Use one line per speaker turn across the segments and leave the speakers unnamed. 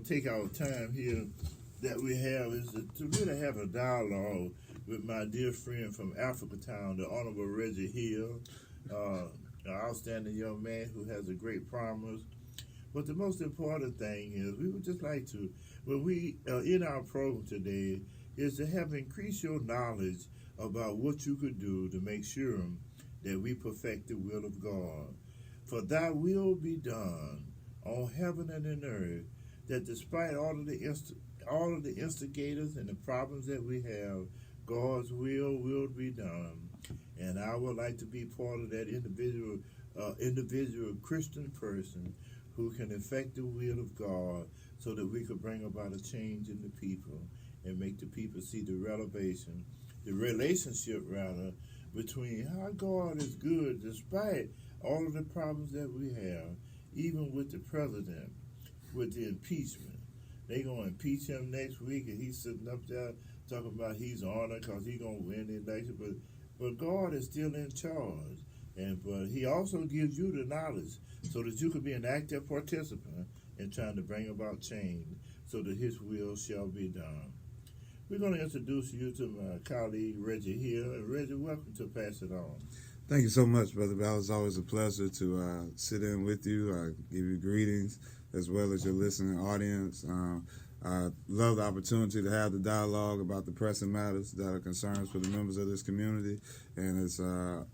to take our time here that we have is to really have a dialogue with my dear friend from Africa Town, the Honorable Reggie Hill, an outstanding young man who has a great promise. But the most important thing is we would just like to, when we in our program today, is to have increased your knowledge about what you could do to make sure that we perfect the will of God. For thy will be done on heaven and in earth, that despite all of the instigators and the problems that we have, God's will be done. And I would like to be part of that individual Christian person who can effect the will of God so that we could bring about a change in the people and make the people see the relationship between how God is good despite all of the problems that we have, even with the president, with the impeachment. They going to impeach him next week, and he's sitting up there talking about he's honored because he's going to win the election. But God is still in charge. But he also gives you the knowledge so that you can be an active participant in trying to bring about change so that his will shall be done. We're going to introduce you to my colleague, Reggie Hill. And Reggie, welcome to Pass It On.
Thank you so much, Brother Val. It's always a pleasure to sit in with you, give you greetings, as well as your listening audience. I love the opportunity to have the dialogue about the pressing matters that are concerns for the members of this community, and it's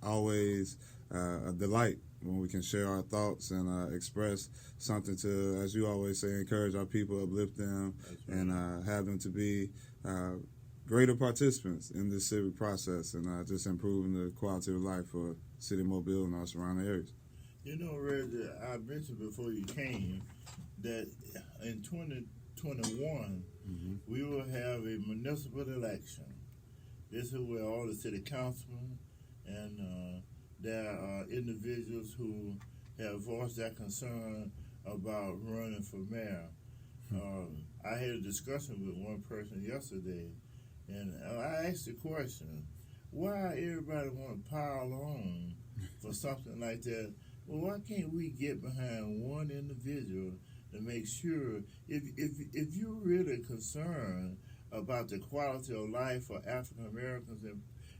always a delight when we can share our thoughts and express something to, as you always say, encourage our people, uplift them, and have them to be greater participants in this civic process and just improving the quality of life for City of Mobile and our surrounding areas.
You know, Reggie, I mentioned before you came that in 2021, we will have a municipal election. This is where all the city councilmen and there are individuals who have voiced their concern about running for mayor. I had a discussion with one person yesterday, and I asked the question, why everybody want to pile on for something like that? Well, why can't we get behind one individual to make sure, if you're really concerned about the quality of life for African Americans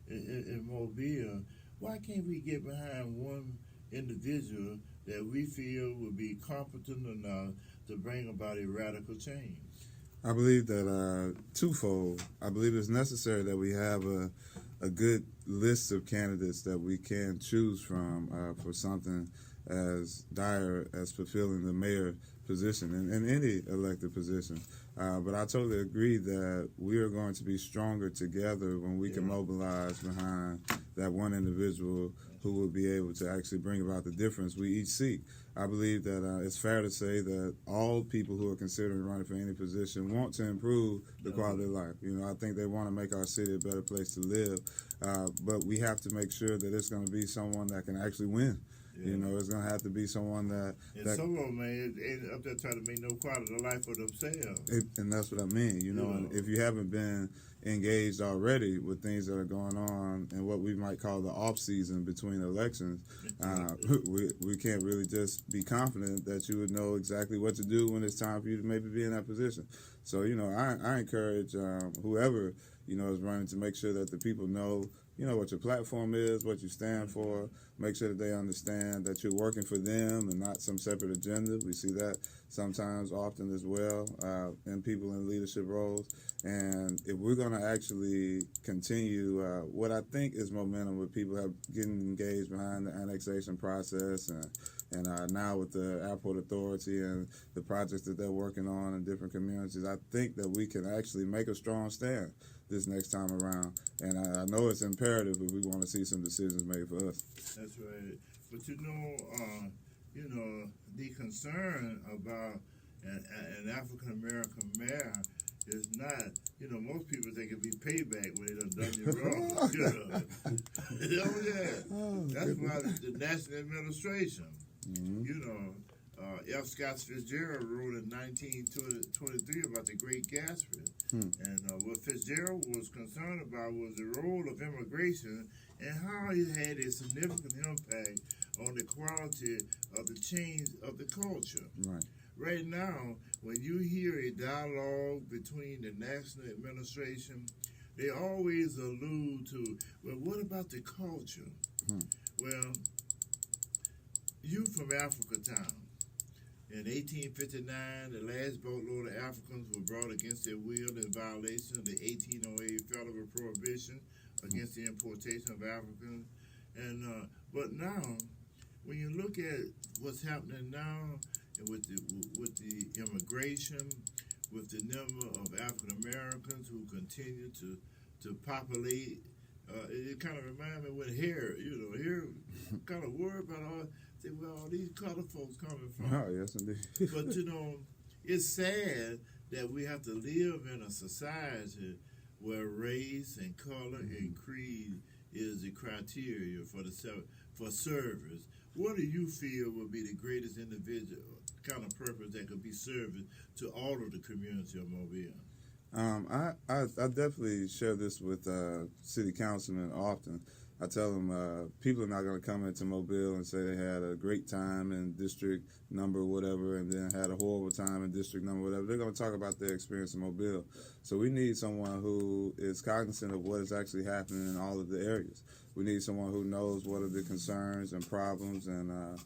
in Mobile, why can't we get behind one individual that we feel would be competent enough to bring about a radical change?
I believe that twofold. I believe it's necessary that we have a good list of candidates that we can choose from for something as dire as fulfilling the mayor position in any elected position. But I totally agree that we are going to be stronger together when we can mobilize behind that one individual who will be able to actually bring about the difference we each seek. I believe that it's fair to say that all people who are considering running for any position want to improve the quality of life. You know, I think they want to make our city a better place to live, but we have to make sure that it's going to be someone that can actually win. You know, it's going to have to be someone that
some of them, man, ain't up there trying to make no quality of life for themselves.
And that's what I mean. You know, and if you haven't been engaged already with things that are going on in what we might call the off season between elections, we can't really just be confident that you would know exactly what to do when it's time for you to maybe be in that position. So, you know, I encourage whoever, you know, is running to make sure that the people know, you know, what your platform is, what you stand for. Make sure that they understand that you're working for them and not some separate agenda. We see that sometimes, often as well, in people in leadership roles. And if we're going to actually continue what I think is momentum with people have getting engaged behind the annexation process and now with the airport authority and the projects that they're working on in different communities, I think that we can actually make a strong stand this next time around. And I know it's imperative if we want to see some decisions made for us.
That's right. But you know, the concern about an African-American mayor is not, you know, most people think it'd be payback when they done you wrong. That's why the national administration, you know, F. Scott Fitzgerald wrote in 1923 about the Great Gatsby. And what Fitzgerald was concerned about was the role of immigration and how it had a significant impact on the quality of the change of the culture.
Right.
right now, when you hear a dialogue between the national administration, they always allude to, well, what about the culture? Well, you from Africa Town. In 1859, the last boatload of Africans were brought against their will in violation of the 1808 federal prohibition against the importation of Africans. And but now, when you look at what's happening now with the immigration, with the number of African Americans who continue to populate, it kind of reminds me when here kind of worried about all. Say, where all these colored folks coming from?
Oh, yes, indeed.
But it's sad that we have to live in a society where race and color and creed is the criteria for service. What do you feel would be the greatest individual kind of purpose that could be service to all of the community of Mobile?
I definitely share this with city councilmen often. I tell them people are not going to come into Mobile and say they had a great time in district number whatever and then had a horrible time in district number whatever. They're going to talk about their experience in Mobile. So we need someone who is cognizant of what is actually happening in all of the areas. We need someone who knows what are the concerns and problems and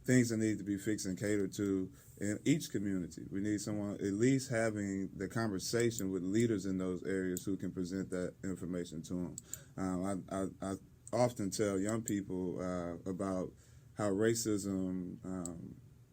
things that need to be fixed and catered to in each community. We need someone at least having the conversation with leaders in those areas who can present that information to them. I often tell young people about how racism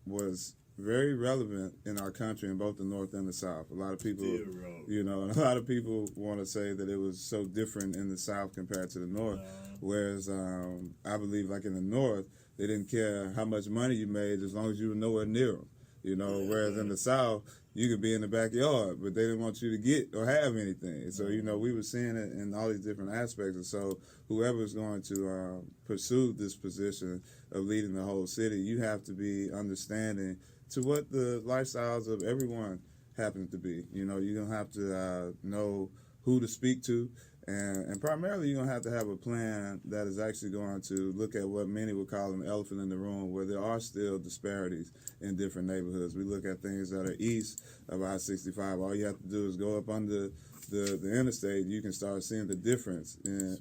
was very relevant in our country in both the North and the South. A lot of people, and a lot of people want to say that it was so different in the South compared to the North, whereas I believe like in the North, they didn't care how much money you made as long as you were nowhere near them. Whereas in the South, you could be in the backyard, but they didn't want you to get or have anything. So, we were seeing it in all these different aspects. And so whoever's going to pursue this position of leading the whole city, you have to be understanding to what the lifestyles of everyone happen to be. You're going to have to know who to speak to. And primarily, you're going to have a plan that is actually going to look at what many would call an elephant in the room, where there are still disparities in different neighborhoods. We look at things that are east of I-65. All you have to do is go up under the interstate. You can start seeing the difference as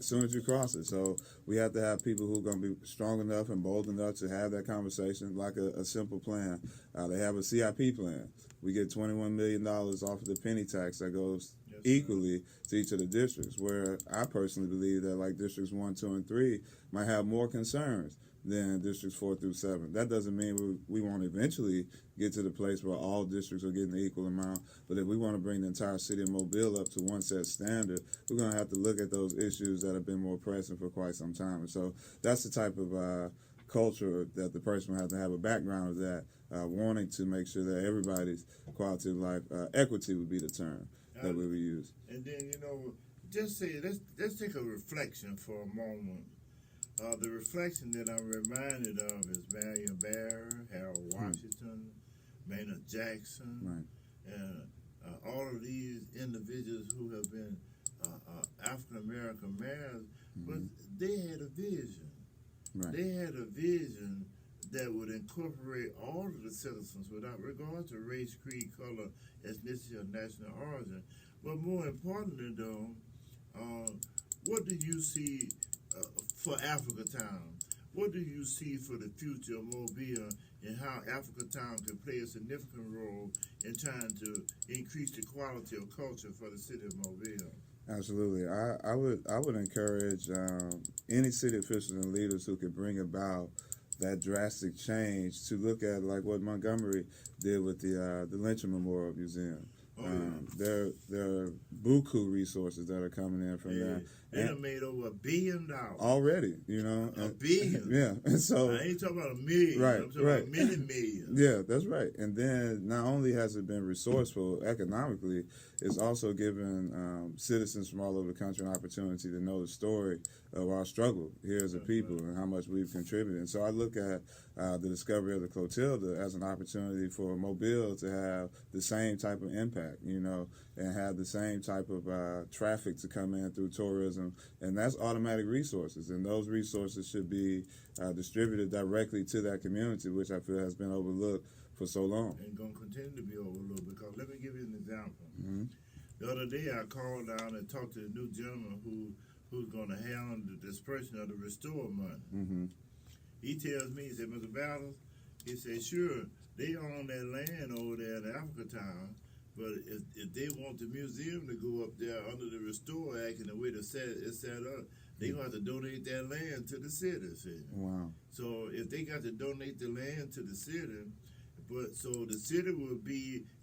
soon as you cross it. So we have to have people who are going to be strong enough and bold enough to have that conversation, like a simple plan. They have a CIP plan. We get $21 million off of the penny tax that goes equally to each of the districts, where I personally believe that like districts 1, 2, and 3 might have more concerns than districts 4 through 7. That doesn't mean we won't eventually get to the place where all districts are getting the equal amount, but if we want to bring the entire city of Mobile up to one set standard, we're going to have to look at those issues that have been more pressing for quite some time. And so that's the type of culture that the person will have to have a background of that, wanting to make sure that everybody's quality of life, equity would be the term that we would use.
And then, just say, let's take a reflection for a moment. The reflection that I'm reminded of is Marion Barry, Harold Washington, Maynard Jackson, and all of these individuals who have been African-American mayors, but they had a vision. They had a vision that would incorporate all of the citizens without regard to race, creed, color, ethnicity, or national origin. But more importantly, though, what do you see for Africa Town? What do you see for the future of Mobile and how Africa Town can play a significant role in trying to increase the quality of culture for the city of Mobile?
Absolutely. I would encourage any city officials and leaders who could bring about that drastic change to look at like what Montgomery did with the Lynching Memorial Museum. There are buku resources that are coming in from that.
They have made over $1 billion
already.
$1 billion.
Yeah, and so
I ain't talking about $1 million.
Right,
I'm talking about many millions.
Yeah, that's right. And then not only has it been resourceful economically, it's also given citizens from all over the country an opportunity to know the story of our struggle here as a people and how much we've contributed. And so I look at the discovery of the Clotilda as an opportunity for Mobile to have the same type of impact, and have the same type of traffic to come in through tourism. And that's automatic resources. And those resources should be distributed directly to that community, which I feel has been overlooked for so long.
And going to continue to be overlooked, because let me give you an example.
Mm-hmm.
The other day I called down and talked to the new gentleman who's going to handle the dispersion of the restore money.
Mm-hmm.
He tells me, he said, Mr. Battles, he said, sure, they own that land over there in Africa Town, but if they want the museum to go up there under the Restore Act and the way it's set up, they going to have to donate that land to the city. See?
Wow.
So if they got to donate the land to the city, so the city will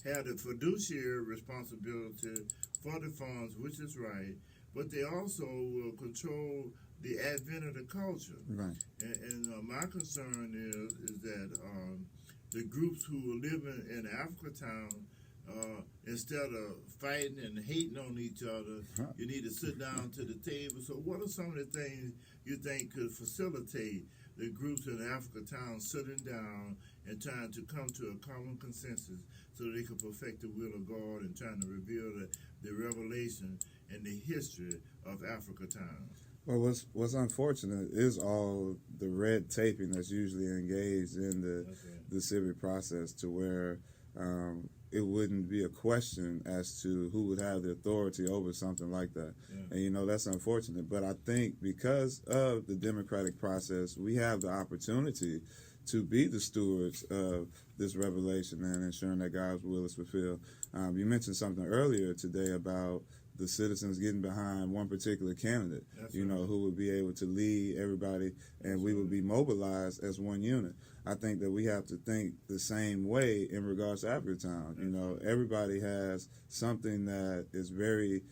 have the fiduciary responsibility for the funds, which is right, but they also will control the advent of the culture.
Right.
And my concern is that the groups who are living in Africa Town, instead of fighting and hating on each other, you need to sit down to the table. So what are some of the things you think could facilitate the groups in Africa Town sitting down and trying to come to a common consensus so they can perfect the will of God and trying to reveal the revelation and the history of Africa Town?
Well, what's unfortunate is all the red taping that's usually engaged in the civic process, to where it wouldn't be a question as to who would have the authority over something like that. Yeah. And, that's unfortunate. But I think because of the democratic process, we have the opportunity to be the stewards of this revelation and ensuring that God's will is fulfilled. You mentioned something earlier today about the citizens getting behind one particular candidate, who would be able to lead everybody, and we would be mobilized as one unit. I think that we have to think the same way in regards to Africa Town. Everybody has something that is very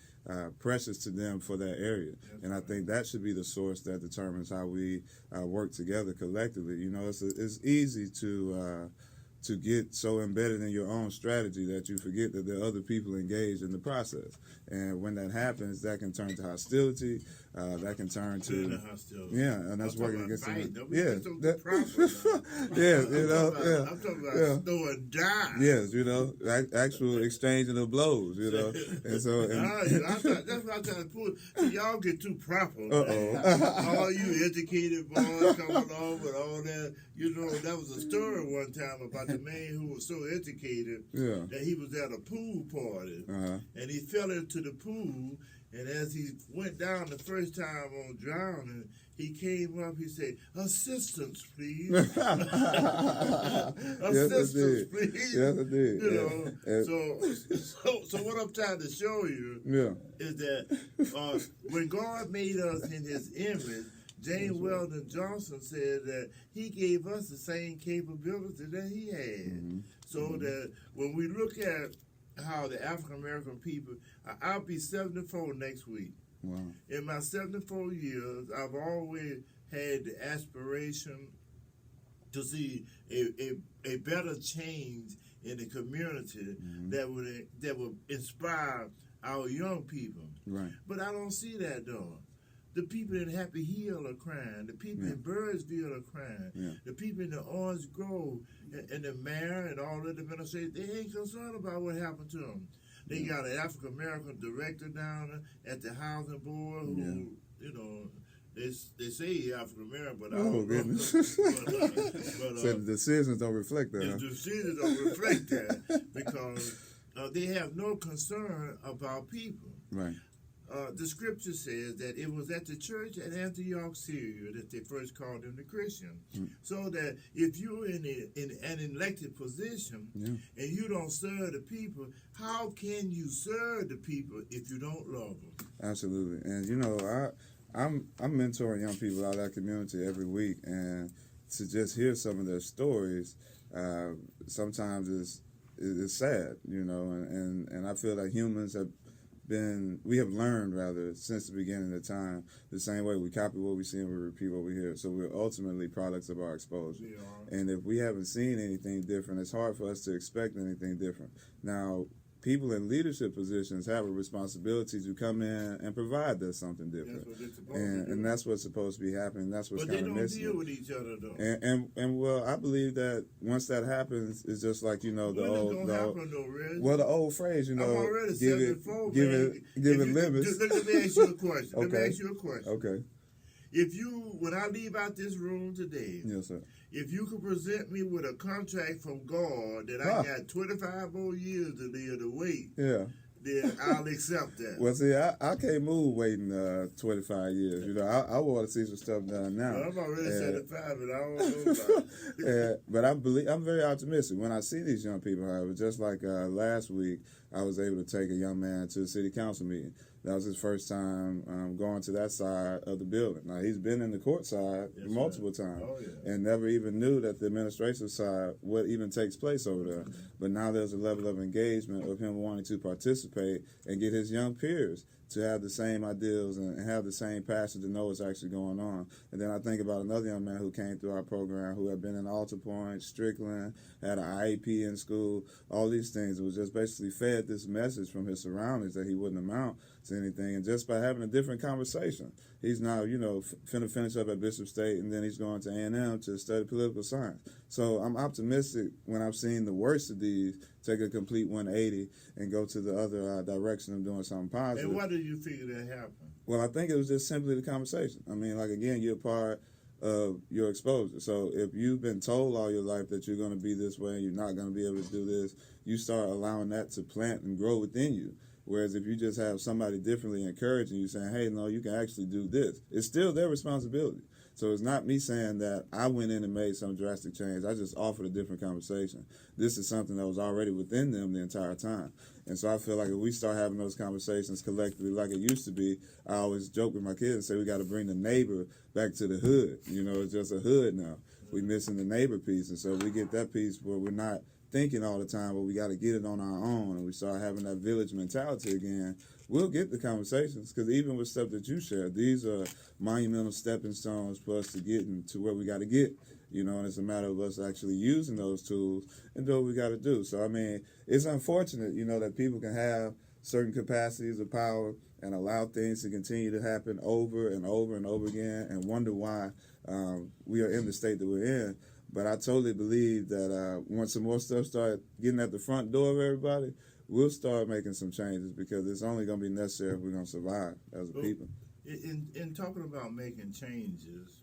precious to them for that area. And I think that should be the source that determines how we work together collectively. It's easy to get so embedded in your own strategy that you forget that there are other people engaged in the process. And when that happens, that can turn to hostility. That can turn to and that's working against them.
I'm talking about throwing dimes.
Yes, actual exchanging of blows. And so
that's what I'm trying to put. See, y'all get too proper. All you educated boys coming on with all that. That was a story one time about the man who was so educated that he was at a pool party and he fell into the pool. And as he went down the first time on drowning, he came up, he said, "Assistance, please." Assistance, please.
Yes, I did.
So what I'm trying to show you is that when God made us in his image, James Weldon Johnson said that he gave us the same capability that he had. So that when we look at how the African American people, I'll be 74 next week.
Wow.
In my 74 years, I've always had the aspiration to see a better change in the community that would inspire our young people.
Right.
But I don't see that though. The people in Happy Hill are crying. The people in Birdsville are crying. Yeah. The people in the Orange Grove and the mayor and all of the administrators, they ain't concerned about what happened to them. They got an African American director down at the housing board who, they say African American, but I don't know.
So the decisions don't reflect that.
The decisions don't reflect that because they have no concern about people.
Right.
The scripture says that it was at the church at Antioch, Syria, that they first called them the Christian. So that if you're in an elected position and you don't serve the people, how can you serve the people if you don't love them? Absolutely.
And I'm mentoring young people out of that community every week, and to just hear some of their stories, sometimes it's sad, and I feel like humans we have learned rather since the beginning of time the same way. We copy what we see and we repeat what we hear. So we're ultimately products of our exposure. And if we haven't seen anything different, it's hard for us to expect anything different. Now, people in leadership positions have a responsibility to come in and provide us something different. And that's what's supposed to be happening. That's what's kind of missing.
But they don't deal with each other, though.
And well, I believe that once that happens, it's just like, the old phrase,
I'm already 74,
give it limits.
Let me ask you a question.
Okay.
Okay. When I leave out this room today,
yes, sir,
if you could present me with a contract from God that I got 25 more years to live to wait, then I'll accept that.
Well, see, I can't move waiting 25 years. You know, I want to see some stuff done now.
Well, I'm already 75, and I don't know about it.
But I'm very optimistic. When I see these young people, however, just like last week, I was able to take a young man to a city council meeting. That was his first time going to that side of the building. Now, he's been in the court side multiple times and never even knew that the administrative side, what even takes place over there. But now there's a level of engagement of him wanting to participate and get his young peers to have the same ideals and have the same passion to know what's actually going on. And then I think about another young man who came through our program who had been in Alta Point, Strickland, had an IEP in school, all these things. It was just basically fed this message from his surroundings that he wouldn't amount to anything. And just by having a different conversation, he's now, finna finish up at Bishop State, and then he's going to A&M to study political science. So I'm optimistic when I've seen the worst of these take a complete 180 and go to the other direction of doing something positive.
And why did you figure that happened?
Well, I think it was just simply the conversation. I mean, like, again, you're part of your exposure. So if you've been told all your life that you're going to be this way and you're not going to be able to do this, you start allowing that to plant and grow within you. Whereas if you just have somebody differently encouraging you, saying, hey, no, you can actually do this, it's still their responsibility. So it's not me saying that I went in and made some drastic change. I just offered a different conversation. This is something that was already within them the entire time. And so I feel like if we start having those conversations collectively like it used to be, I always joke with my kids and say we got to bring the neighbor back to the hood. It's just a hood now. We're missing the neighbor piece. And so we get that piece where we're not thinking all the time, but we got to get it on our own, and we start having that village mentality again, we'll get the conversations. Because even with stuff that you share, these are monumental stepping stones for us to getting to where we got to get. And it's a matter of us actually using those tools and do what we got to do. So, I mean, it's unfortunate, that people can have certain capacities of power and allow things to continue to happen over and over and over again and wonder why we are in the state that we're in. But I totally believe that once some more stuff start getting at the front door of everybody, we'll start making some changes because it's only going to be necessary if we're going to survive as a people.
In talking about making changes,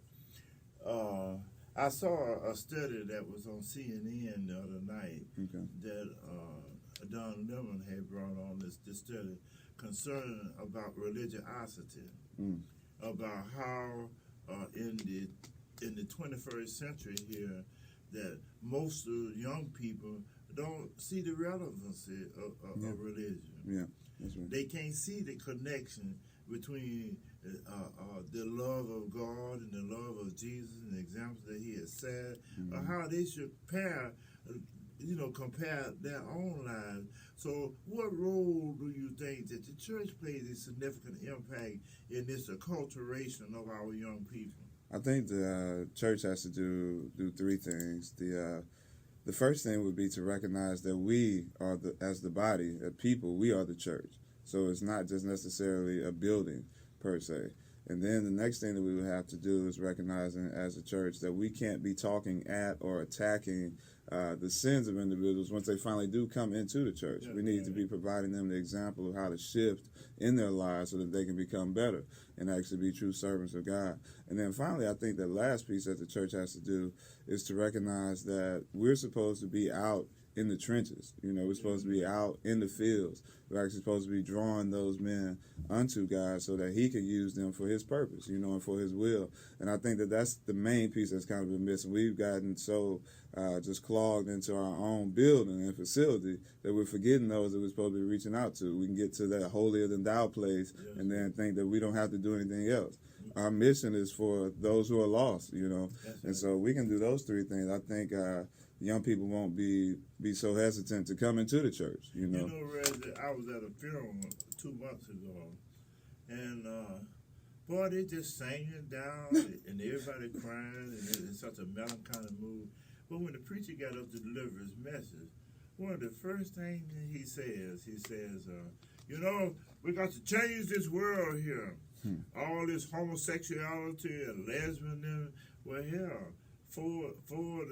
I saw a study that was on CNN the other night that Don Lemon had brought on this study concerning about religiosity, about how in the 21st century here that most of the young people don't see the relevancy of religion.
Yeah, that's right.
They can't see the connection between the love of God and the love of Jesus and the examples that he has set, or how they should compare their own lives. So what role do you think that the church plays a significant impact in this acculturation of our young people?
I think the church has to do three things. The first thing would be to recognize that we are, as the body of people, we are the church. So it's not just necessarily a building per se. And then the next thing that we would have to do is recognizing as a church that we can't be talking at or attacking the sins of individuals once they finally do come into the church. We need to be providing them the example of how to shift in their lives so that they can become better and actually be true servants of God. And then finally, I think the last piece that the church has to do is to recognize that we're supposed to be out in the trenches. We're supposed to be out in the fields. We're actually supposed to be drawing those men unto God so that he can use them for his purpose, and for his will. And I think that that's the main piece that's kind of been missing. We've gotten so just clogged into our own building and facility that we're forgetting those that we're supposed to be reaching out to. We can get to that holier than thou place and then think that we don't have to do anything else. Our mission is for those who are lost, and so we can do those three things. I think young people won't be so hesitant to come into the church,
Reggie, I was at a funeral 2 months ago, and boy, they just sang it down, and everybody crying, and in such a melancholy mood. But when the preacher got up to deliver his message, one of the first things he says, we got to change this world here. All this homosexuality and lesbianism, well, hell, for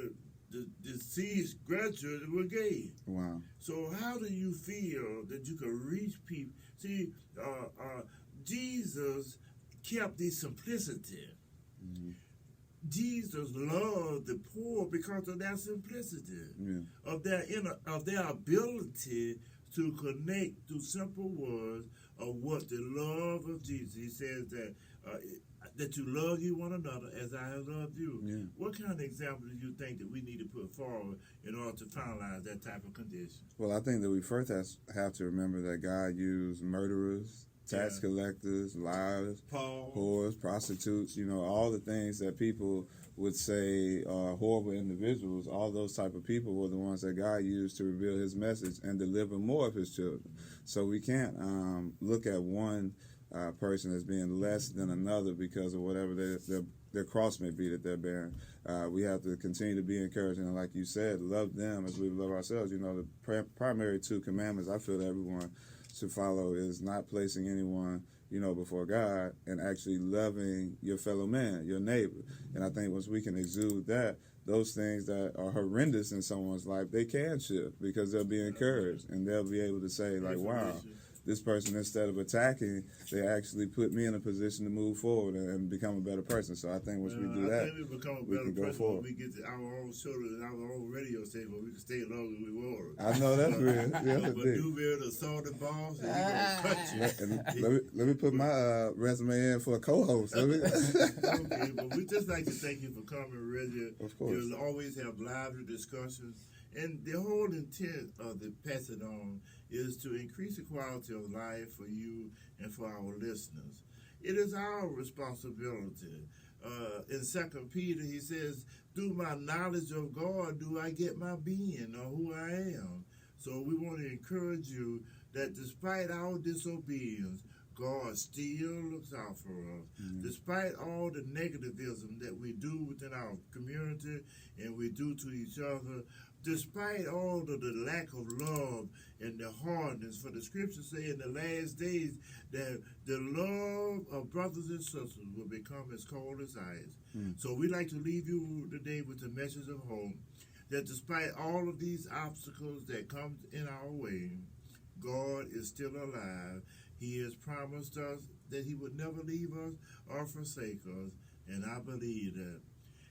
the deceased graduates were gay.
Wow.
So how do you feel that you can reach people? See, Jesus kept the simplicity. Jesus loved the poor because of their simplicity, of their ability to connect through simple words of what the love of Jesus. He says that you love you one another as I have loved you.
Yeah.
What kind of example do you think that we need to put forward in order to finalize that type of condition?
Well, I think that we first have to remember that God used murderers, tax collectors, liars, whores, prostitutes, all the things that people would say are horrible individuals. All those type of people were the ones that God used to reveal his message and deliver more of his children. So we can't look at one person as being less than another because of whatever their cross may be that they're bearing. We have to continue to be encouraging, and like you said, love them as we love ourselves. The primary two commandments I feel that everyone should follow is not placing anyone before God, and actually loving your fellow man, your neighbor. And I think once we can exude that, those things that are horrendous in someone's life, they can shift because they'll be encouraged and they'll be able to say, like, wow, this person, instead of attacking, they actually put me in a position to move forward and become a better person. So I think once we do that,
we become a
we
better
can go
person
forward.
when we get to our own shoulders and our own radio station where we can stay as long as we want.
I know that's real. Yeah,
but Duville, the salty boss, and he gonna cut you.
Let me put my resume in for a co-host.
Okay, but we just like to thank you for coming, Reggie.
Of course.
You'll always have lively discussions. And the whole intent of the Pass It On is to increase the quality of life for you and for our listeners. It is our responsibility. In 2 Peter, he says, through my knowledge of God do I get my being or who I am. So we want to encourage you that despite our disobedience, God still looks out for us. Mm-hmm. Despite all the negativism that we do within our community and we do to each other, despite all of the lack of love and the hardness, for the scriptures say in the last days that the love of brothers and sisters will become as cold as ice. Mm. So we'd like to leave you today with a message of hope that despite all of these obstacles that come in our way, God is still alive. He has promised us that he would never leave us or forsake us, and I believe that.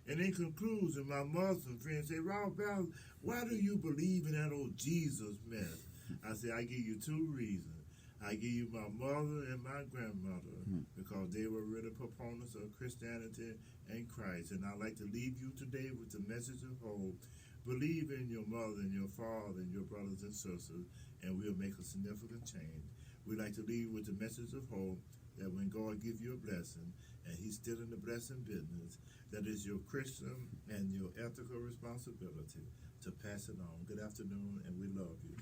And in conclusion, my Muslim friends say, Robert Bell, why do you believe in that old Jesus mess? I say, I give you two reasons. I give you my mother and my grandmother because they were really proponents of Christianity and Christ. And I'd like to leave you today with the message of hope. Believe in your mother and your father and your brothers and sisters, and we'll make a significant change. We'd like to leave with the message of hope that when God gives you a blessing, and he's still in the blessing business, that is your Christian and your ethical responsibility to pass it on. Good afternoon, and we love you.